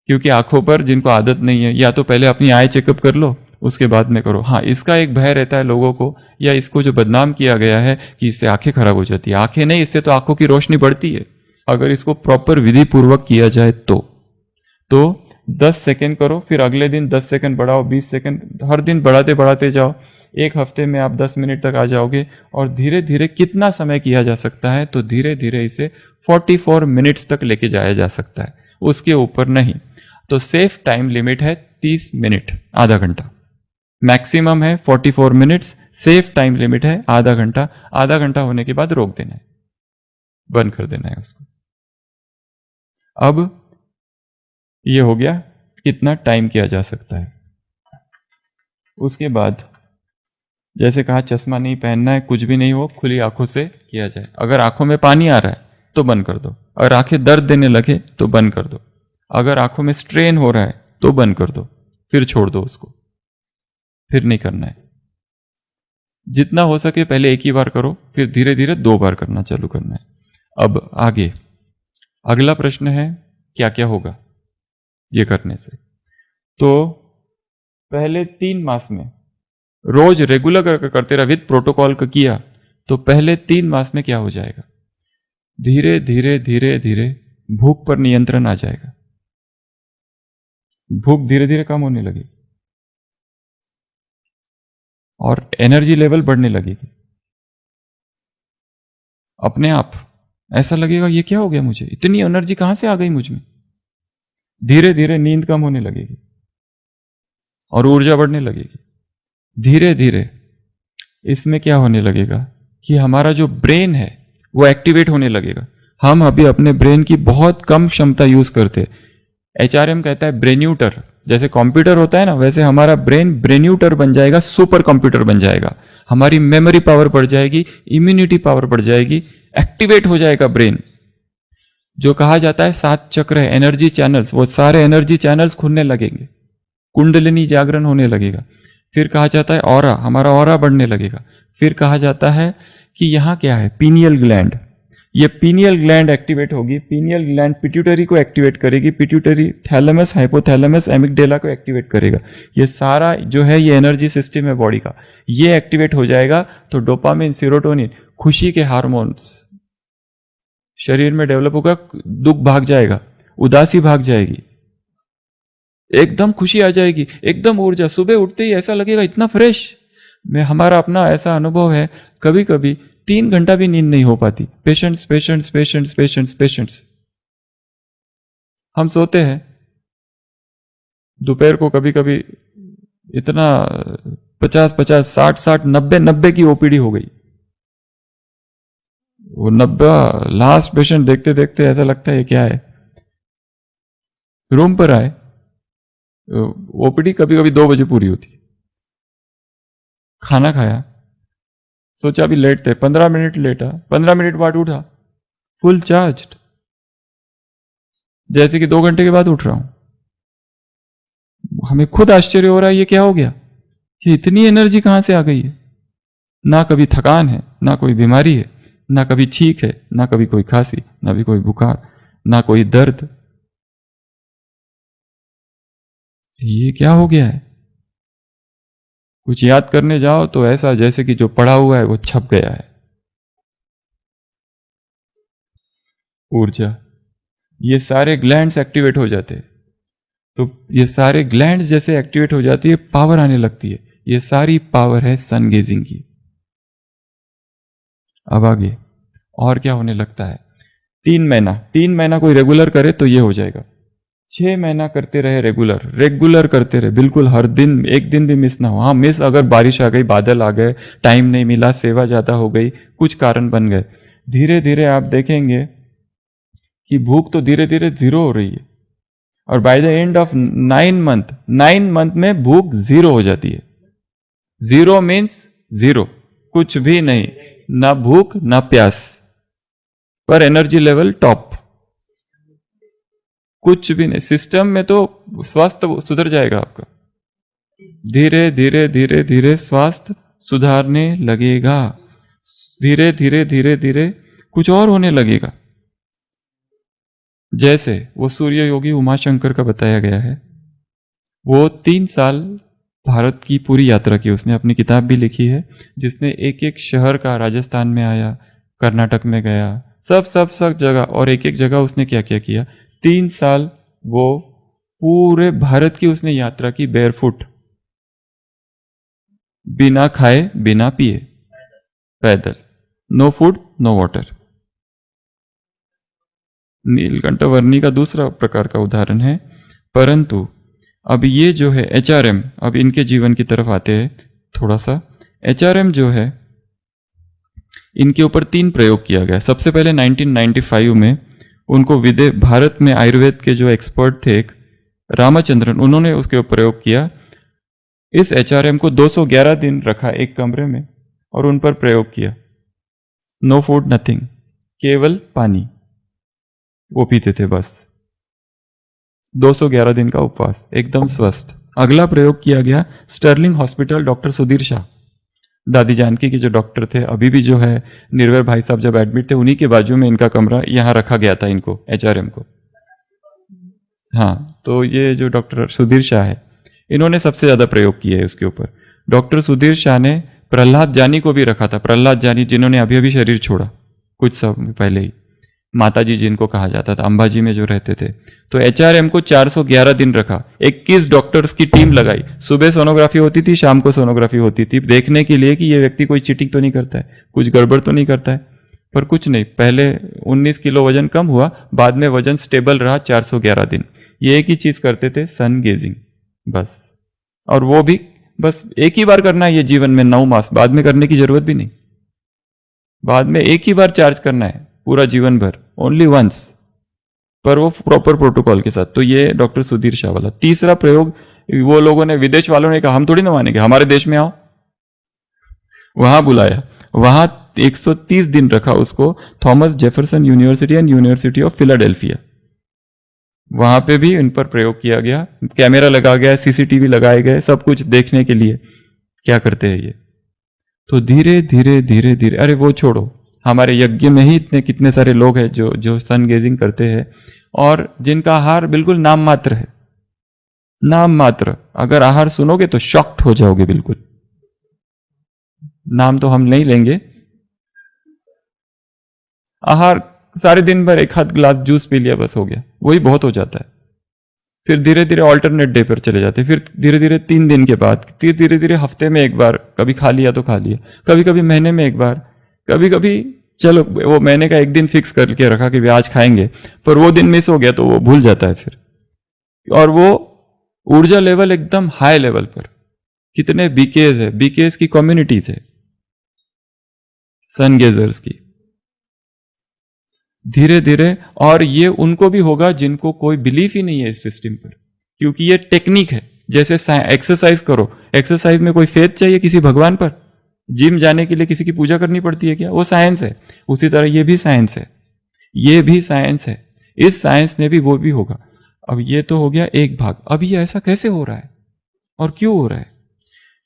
Speaker 2: क्योंकि आंखों पर जिनको आदत नहीं है, या तो पहले अपनी आई चेकअप कर लो उसके बाद में करो। हाँ, इसका एक भय रहता है लोगों को, या इसको जो बदनाम किया गया है कि इससे आंखें खराब हो जाती है। आंखें नहीं, इससे तो आंखों की रोशनी बढ़ती है अगर इसको प्रॉपर विधि पूर्वक किया जाए तो 10 सेकेंड करो, फिर अगले दिन 10 सेकेंड बढ़ाओ, 20 सेकेंड, हर दिन बढ़ाते बढ़ाते जाओ। एक हफ्ते में आप 10 मिनट तक आ जाओगे। और धीरे धीरे कितना समय किया जा सकता है, तो धीरे धीरे इसे 44 मिनट्स तक लेके जाया जा सकता है, उसके ऊपर नहीं। तो सेफ टाइम लिमिट है 30 मिनट, आधा घंटा मैक्सिमम है, 44 मिनट्स सेफ टाइम लिमिट है, आधा घंटा। आधा घंटा होने के बाद रोक देना है, बंद कर देना है उसको। अब ये हो गया कितना टाइम किया जा सकता है। उसके बाद जैसे कहा चश्मा नहीं पहनना है, कुछ भी नहीं हो, खुली आंखों से किया जाए। अगर आंखों में पानी आ रहा है तो बंद कर दो, अगर आंखें दर्द देने लगे तो बंद कर दो, अगर आंखों में स्ट्रेन हो रहा है तो बंद कर दो, फिर छोड़ दो उसको, फिर नहीं करना है। जितना हो सके पहले एक ही बार करो, फिर धीरे धीरे 2 बार करना चालू करना है। अब आगे अगला प्रश्न है क्या क्या होगा ये करने से। तो पहले 3 मास में रोज रेगुलर करते रहे, विद प्रोटोकॉल का किया, तो पहले 3 मास में क्या हो जाएगा, धीरे धीरे धीरे धीरे भूख पर नियंत्रण आ जाएगा। भूख धीरे धीरे कम होने लगी। और एनर्जी लेवल बढ़ने लगेगी अपने आप। ऐसा लगेगा ये क्या हो गया, मुझे इतनी एनर्जी कहां से आ गई मुझ में। धीरे धीरे नींद कम होने लगेगी और ऊर्जा बढ़ने लगेगी। धीरे धीरे इसमें क्या होने लगेगा कि हमारा जो ब्रेन है वो एक्टिवेट होने लगेगा। हम अभी अपने ब्रेन की बहुत कम क्षमता यूज करते। HRM कहता है ब्रेन्यूटर, जैसे कंप्यूटर होता है ना, वैसे हमारा ब्रेन ब्रेन्यूटर बन जाएगा, सुपर कंप्यूटर बन जाएगा। हमारी मेमोरी पावर बढ़ जाएगी, इम्यूनिटी पावर बढ़ जाएगी, एक्टिवेट हो जाएगा ब्रेन। जो कहा जाता है 7 चक्र है, एनर्जी चैनल्स, वो सारे एनर्जी चैनल्स खुलने लगेंगे, कुंडलिनी जागरण होने लगेगा। फिर कहा जाता है ऑरा, हमारा ऑरा बढ़ने लगेगा। फिर कहा जाता है कि यहाँ क्या है, पीनियल ग्लैंड, ये पीनियल ग्लैंड एक्टिवेट होगी। पीनियल ग्लैंड पिट्यूटरी को एक्टिवेट करेगी, पिट्यूटरी थैलेमस, हाइपोथैलेमस, एमिगडेला को एक्टिवेट करेगा। ये सारा जो है ये एनर्जी सिस्टम है बॉडी का, ये एक्टिवेट हो जाएगा तो डोपामिन, सीरोटोनिन, खुशी के हार्मोन्स शरीर में डेवलप होगा, दुख भाग जाएगा, उदासी भाग जाएगी, एकदम खुशी आ जाएगी, एकदम ऊर्जा। सुबह उठते ही ऐसा लगेगा इतना फ्रेश। मैं हमारा अपना ऐसा अनुभव है, कभी कभी 3 घंटा भी नींद नहीं हो पाती। Patients patients patients patients patients, हम सोते हैं दोपहर को, कभी कभी इतना 50-50, 60-60, 90-90 की ओपीडी हो गई। वो 90 लास्ट पेशेंट देखते देखते ऐसा लगता है क्या है। रूम पर आए, ओपीडी कभी कभी 2 बजे पूरी होती। खाना खाया, सोचा अभी लेट थे, 15 मिनट लेटा, 15 मिनट बाद उठा, फुल चार्ज्ड, जैसे कि 2 घंटे के बाद उठ रहा हूं। हमें खुद आश्चर्य हो रहा है ये क्या हो गया, ये इतनी एनर्जी कहां से आ गई है। ना कभी थकान है, ना कोई बीमारी है, ना कभी छींक है, ना कभी कोई खांसी, ना भी कोई बुखार, ना कोई दर्द। ये क्या हो गया है। कुछ याद करने जाओ तो ऐसा जैसे कि जो पढ़ा हुआ है वो छप गया है। ऊर्जा, ये सारे ग्लैंड्स एक्टिवेट हो जाते हैं, तो ये सारे ग्लैंड्स जैसे एक्टिवेट हो जाती है, पावर आने लगती है। ये सारी पावर है सन गेजिंग की। अब आगे और क्या होने लगता है, 3 महीना कोई रेगुलर करे तो ये हो जाएगा। 6 महीना करते रहे, रेगुलर करते रहे, बिल्कुल हर दिन, एक दिन भी मिस ना हो। हाँ मिस, अगर बारिश आ गई, बादल आ गए, टाइम नहीं मिला, सेवा ज्यादा हो गई, कुछ कारण बन गए, धीरे धीरे आप देखेंगे कि भूख तो धीरे धीरे 0 हो रही है। और by the end of 9 month में भूख 0 हो जाती है। 0 मीन्स 0, कुछ भी नहीं, ना भूख ना प्यास, पर एनर्जी लेवल टॉप, कुछ भी नहीं। सिस्टम में तो स्वास्थ्य सुधर जाएगा आपका, धीरे धीरे धीरे धीरे स्वास्थ्य सुधारने लगेगा, धीरे धीरे धीरे धीरे कुछ और होने लगेगा। जैसे वो सूर्य योगी उमाशंकर का बताया गया है, वो 3 साल भारत की पूरी यात्रा की, उसने अपनी किताब भी लिखी है, जिसने एक एक शहर का, राजस्थान में आया, कर्नाटक में गया, सब जगह, और एक एक जगह उसने क्या क्या किया। 3 साल वो पूरे भारत की उसने यात्रा की, बेयरफुट, बिना खाए बिना पिए, पैदल, no food no water. Nilkanth Varni का दूसरा प्रकार का उदाहरण है। परंतु अब ये जो है HRM, अब इनके जीवन की तरफ आते हैं थोड़ा सा। HRM जो है, इनके ऊपर 3 प्रयोग किया गया। सबसे पहले 1995 में उनको भारत में आयुर्वेद के जो एक्सपर्ट थे, एक रामचंद्रन, उन्होंने उसके ऊपर प्रयोग किया। इस HRM को 211 दिन रखा एक कमरे में और उन पर प्रयोग किया। नो फूड नथिंग, केवल पानी वो पीते थे बस। 211 दिन का उपवास, एकदम स्वस्थ। अगला प्रयोग किया गया Sterling hospital, doctor Sudhir Shah, दादी जानकी के जो डॉक्टर थे, अभी भी जो है निर्भय भाई साहब जब एडमिट थे, उन्हीं के बाजू में इनका कमरा, यहां रखा गया था इनको, HRM को। हाँ, तो ये जो डॉक्टर सुधीर शाह है, इन्होंने सबसे ज्यादा प्रयोग किया है उसके ऊपर। डॉक्टर सुधीर शाह ने प्रहलाद जानी को भी रखा था, प्रहलाद जानी जिन्होंने अभी अभी शरीर छोड़ा कुछ समय पहले ही, माताजी जिनको कहा जाता था, अंबाजी में जो रहते थे। तो HRM को 411 दिन रखा, 21 डॉक्टर्स की टीम लगाई, सुबह सोनोग्राफी होती थी, शाम को सोनोग्राफी होती थी, देखने के लिए कि ये व्यक्ति कोई चीटिंग तो नहीं करता है, कुछ गड़बड़ तो नहीं करता है। पर कुछ नहीं, पहले 19 किलो वजन कम हुआ, बाद में वजन स्टेबल रहा 411 दिन। ये एक ही चीज करते थे, सन गेजिंग, बस। और वो भी बस एक ही बार करना है ये जीवन में, 9 मास, बाद में करने की जरूरत भी नहीं। बाद में एक ही बार चार्ज करना है पूरा जीवन भर, ओनली वंस, पर वो प्रॉपर प्रोटोकॉल के साथ। तो ये डॉक्टर सुधीर शाह वाला। तीसरा प्रयोग, वो लोगों ने, विदेश वालों ने कहा हम थोड़ी ना मानेंगे, हमारे देश में आओ, वहां बुलाया, वहां 130 दिन रखा उसको, Thomas Jefferson university and university of Philadelphia. वहां पे भी इन पर प्रयोग किया गया, कैमरा लगा गया, CCTV लगाए गए, सब कुछ देखने के लिए क्या करते हैं ये। तो धीरे धीरे धीरे धीरे, अरे वो छोड़ो, हमारे यज्ञ में ही इतने कितने सारे लोग हैं जो सन गेजिंग करते हैं और जिनका आहार बिल्कुल नाम मात्र है, नाम मात्र। अगर आहार सुनोगे तो शॉक्ड हो जाओगे बिल्कुल। नाम तो हम नहीं लेंगे। आहार सारे दिन भर 1 आध ग्लास जूस पी लिया, बस हो गया, वही बहुत हो जाता है। फिर धीरे धीरे ऑल्टरनेट डे पर चले जाते, फिर धीरे धीरे 3 दिन के बाद, धीरे धीरे हफ्ते में एक बार, कभी खा लिया तो खा लिया, कभी कभी महीने में एक बार, कभी कभी चलो वो महीने का एक दिन फिक्स करके रखा कि आज खाएंगे, पर वो दिन मिस हो गया तो वो भूल जाता है फिर। और वो ऊर्जा लेवल एकदम हाई लेवल पर। कितने बीकेज है, बीकेज की कम्युनिटीज है सन गेजर्स की, धीरे धीरे। और ये उनको भी होगा जिनको कोई बिलीफ ही नहीं है इस सिस्टम पर, क्योंकि ये टेक्निक है। जैसे एक्सरसाइज करो, एक्सरसाइज में कोई फेथ चाहिए किसी भगवान पर? जिम जाने के लिए किसी की पूजा करनी पड़ती है क्या? वो साइंस है। उसी तरह ये भी साइंस है, ये भी साइंस है। इस साइंस ने भी वो भी होगा। अब ये तो हो गया एक भाग। अब ये ऐसा कैसे हो रहा है और क्यों हो रहा है?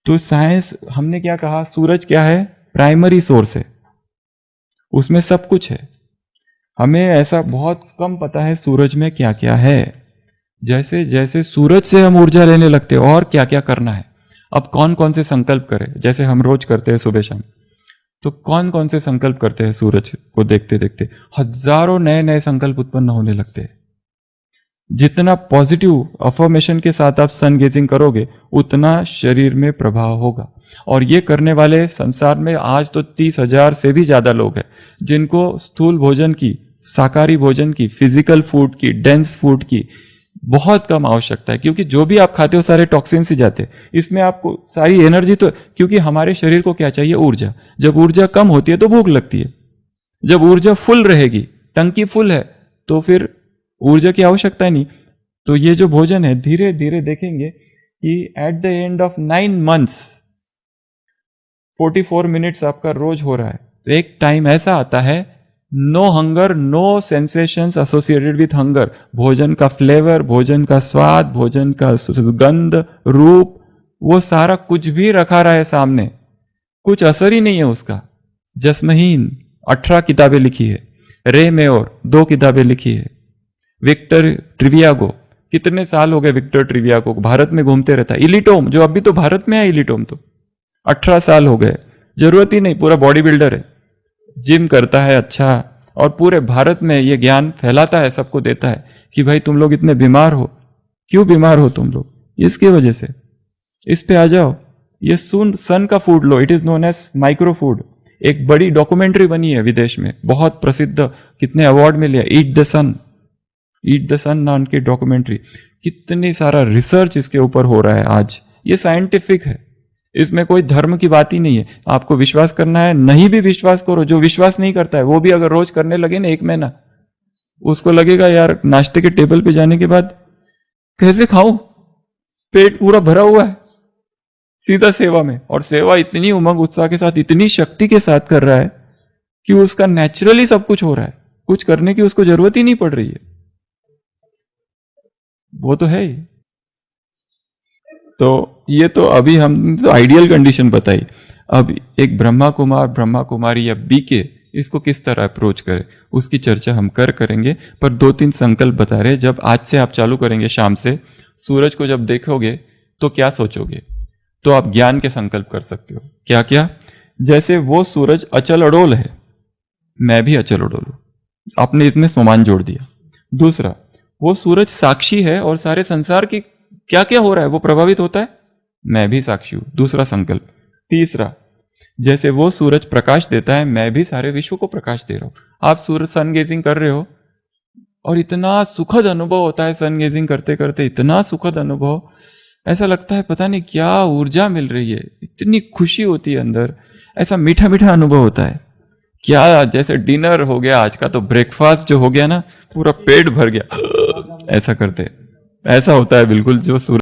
Speaker 2: तो साइंस, हमने क्या कहा, सूरज क्या है? प्राइमरी सोर्स है, उसमें सब कुछ है। हमें ऐसा बहुत कम पता है सूरज में क्या क्या है। जैसे जैसे सूरज से हम ऊर्जा लेने लगते हैं और क्या क्या करना है। अब कौन कौन से संकल्प करें, जैसे हम रोज करते हैं सुबह शाम, तो कौन कौन से संकल्प करते हैं सूरज को देखते देखते? हजारों नए नए संकल्प उत्पन्न होने लगते हैं। जितना पॉजिटिव अफर्मेशन के साथ आप सन गेजिंग करोगे उतना शरीर में प्रभाव होगा। और ये करने वाले संसार में आज तो 30,000 से भी ज्यादा लोग हैं जिनको स्थूल भोजन की, शाकाहारी भोजन की, फिजिकल फूड की, डेंस फूड की बहुत कम आवश्यकता है। क्योंकि जो भी आप खाते हो सारे टॉक्सिन्स ही जाते हैं इसमें, आपको सारी एनर्जी तो, क्योंकि हमारे शरीर को क्या चाहिए? ऊर्जा। जब ऊर्जा कम होती है तो भूख लगती है। जब ऊर्जा फुल रहेगी, टंकी फुल है, तो फिर ऊर्जा की आवश्यकता ही नहीं। तो ये जो भोजन है, धीरे धीरे देखेंगे कि at the end of 9 months 44 minutes आपका रोज हो रहा है। तो एक टाइम ऐसा आता है, no hunger, no sensations associated with hunger. भोजन का फ्लेवर, भोजन का स्वाद, भोजन का सुगंध, रूप, वो सारा कुछ भी रखा रहा है सामने, कुछ असर ही नहीं है उसका। जसमहीन 18 किताबें लिखी है, रे मेयोर 2 किताबें लिखी है, विक्टर ट्रिवियागो, कितने साल हो गए विक्टर ट्रिवियागो को, भारत में घूमते रहता है। इलिटोम, जो अभी तो भारत में है, इलिटोम तो 18 साल हो गए, जरूरत ही नहीं, पूरा बॉडी बिल्डर है, जिम करता है अच्छा, और पूरे भारत में ये ज्ञान फैलाता है, सबको देता है कि भाई तुम लोग इतने बीमार हो, क्यों बीमार हो तुम लोग? इसकी वजह से। इस पे आ जाओ, ये सन का फूड लो, it is known as micro food. एक बड़ी डॉक्यूमेंट्री बनी है विदेश में, बहुत प्रसिद्ध, कितने अवार्ड मिले, eat the sun, eat the सन नाम की डॉक्यूमेंट्री। कितनी सारा रिसर्च इसके ऊपर हो रहा है आज। ये साइंटिफिक है, इसमें कोई धर्म की बात ही नहीं है। आपको विश्वास करना है, नहीं भी विश्वास करो। जो विश्वास नहीं करता है वो भी अगर रोज करने लगे ना 1 महीना, उसको लगेगा यार नाश्ते के टेबल पे जाने के बाद कैसे खाऊं, पेट पूरा भरा हुआ है, सीधा सेवा में। और सेवा इतनी उमंग उत्साह के साथ, इतनी शक्ति के साथ कर रहा है कि उसका नेचुरली सब कुछ हो रहा है, कुछ करने की उसको जरूरत ही नहीं पड़ रही है। वो तो है ही। तो ये तो अभी हम तो आइडियल कंडीशन बताई। अब एक ब्रह्मा कुमार, ब्रह्मा कुमारी या बीके, इसको किस तरह अप्रोच करें उसकी चर्चा हम करेंगे। पर 2-3 संकल्प बता रहे। जब आज से आप चालू करेंगे, शाम से सूरज को जब देखोगे तो क्या सोचोगे? तो आप ज्ञान के संकल्प कर सकते हो। क्या क्या? जैसे वो सूरज अचल अडोल है, मैं भी अचल अडोल हूं, आपने इसमें सोमान जोड़ दिया। दूसरा, वो सूरज साक्षी है और सारे संसार की क्या क्या हो रहा है वो प्रभावित होता है, मैं भी साक्षी हूं, दूसरा संकल्प। तीसरा, जैसे वो सूरज प्रकाश देता है मैं भी सारे विश्व को प्रकाश दे रहा हूं। आप सूरज सन गेजिंग कर रहे हो और इतना सुखद अनुभव होता है, सन गेजिंग करते करते इतना सुखद अनुभव, ऐसा लगता है पता नहीं क्या ऊर्जा मिल रही है, इतनी खुशी होती है अंदर, ऐसा मीठा मीठा अनुभव होता है क्या, जैसे डिनर हो गया आज का, तो ब्रेकफास्ट जो हो गया ना, पूरा पेट भर गया ऐसा करते, ऐसा होता है बिल्कुल जो सूरज